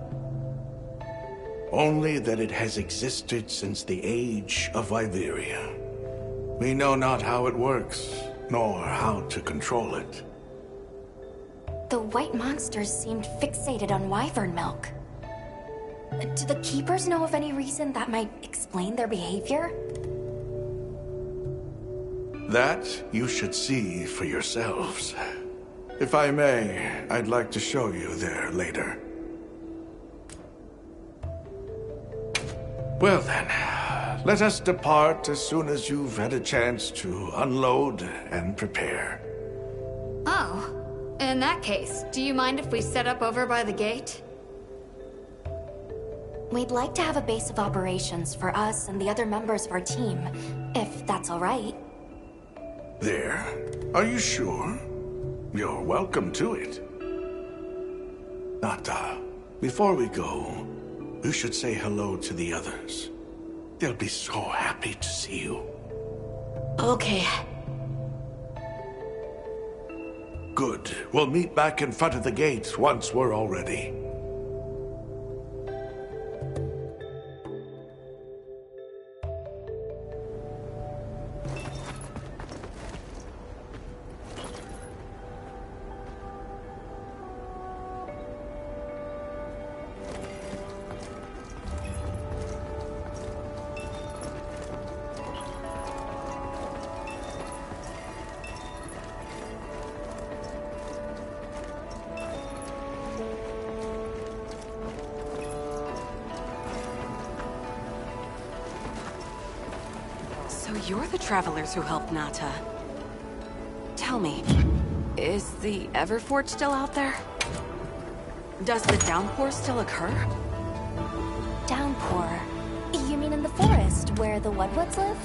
Only that it has existed since the age of Wyveria. We know not how it works, nor how to control it. The white monsters seemed fixated on wyvern milk. Do the Keepers know of any reason that might explain their behavior? That you should see for yourselves. If I may, I'd like to show you there later. Well then, let us depart as soon as you've had a chance to unload and prepare. Oh, in that case, do you mind if we set up over by the gate? We'd like to have a base of operations for us and the other members of our team, if that's all right. There? Are you sure? You're welcome to it. Nata, before we go, you should say hello to the others. They'll be so happy to see you. Okay. Good. We'll meet back in front of the gate once we're all ready. So you're the travelers who helped Nata. Tell me, is the Everforge still out there? Does the downpour still occur? Downpour? You mean in the forest, where the Woodwoods live?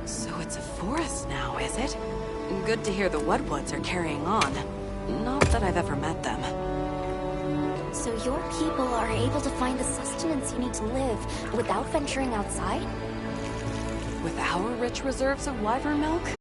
So it's a forest now, is it? Good to hear the Woodwoods are carrying on. Not that I've ever met them. So your people are able to find the sustenance you need to live without venturing outside? With our rich reserves of wyvern milk?